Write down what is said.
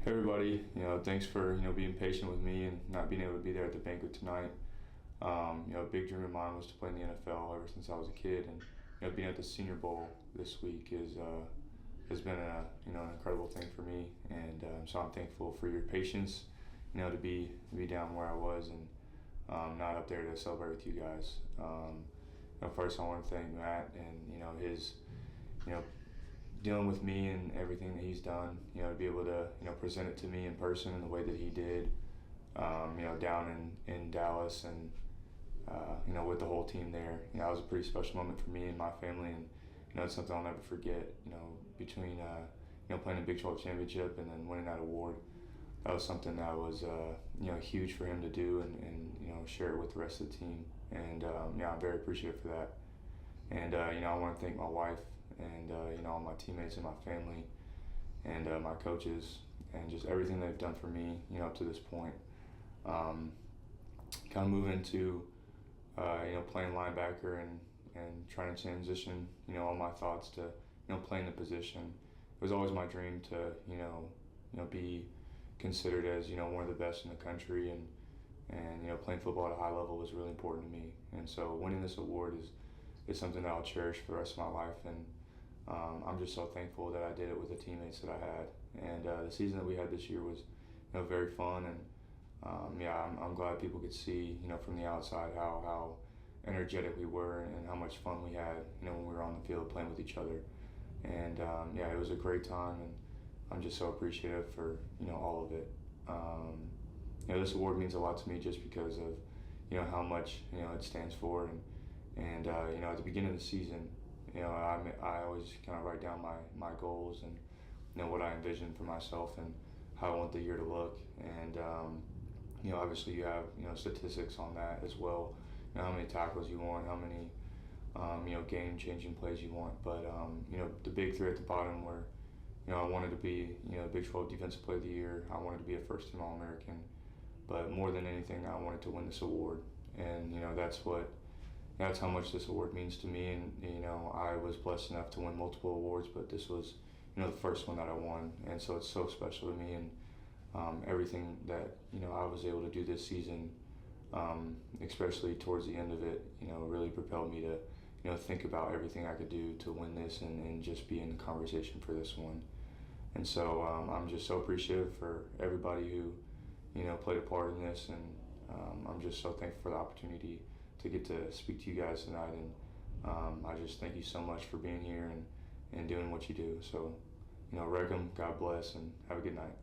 Hey everybody, thanks for being patient with me and not being able to be there at the banquet tonight. A big dream of mine was to play in the NFL ever since I was a kid, and being at the Senior Bowl this week is has been an incredible thing for me, and so I'm thankful for your patience, to be down where I was and not up there to celebrate with you guys. First I want to thank Matt and his dealing with me and everything that he's done, to be able to, present it to me in person in the way that he did, down in Dallas and, with the whole team there. That was a pretty special moment for me and my family, and, it's something I'll never forget, between, playing a Big 12 championship and then winning that award. That was something that was, huge for him to do and share it with the rest of the team. And, I'm very appreciative for that. And, I want to thank my wife and, all my teammates and my family and my coaches and just everything they've done for me, up to this point. Kind of move into, playing linebacker and trying to transition, all my thoughts to, playing the position. It was always my dream to, be considered as, one of the best in the country, and playing football at a high level was really important to me. And so winning this award is something that I'll cherish for the rest of my life, and I'm just so thankful that I did it with the teammates that I had. And the season that we had this year was, very fun, and I'm glad people could see, from the outside how energetic we were and how much fun we had, when we were on the field playing with each other. And it was a great time, and I'm just so appreciative for all of it. This award means a lot to me just because of how much it stands for, and at the beginning of the season, I always kind of write down my goals and what I envision for myself and how I want the year to look. And obviously you have statistics on that as well. How many tackles you want, how many game-changing plays you want. But the big three at the bottom were I wanted to be Big 12 Defensive Player of the Year. I wanted to be a first-team All-American. But more than anything, I wanted to win this award, and that's how much this award means to me. And I was blessed enough to win multiple awards, but this was the first one that I won, and so it's so special to me. And everything that I was able to do this season, especially towards the end of it, really propelled me to think about everything I could do to win this and just be in the conversation for this one. And so I'm just so appreciative for everybody who played a part in this, and I'm just so thankful for the opportunity to get to speak to you guys tonight. And I just thank you so much for being here and doing what you do. So, Reckham, God bless, and have a good night.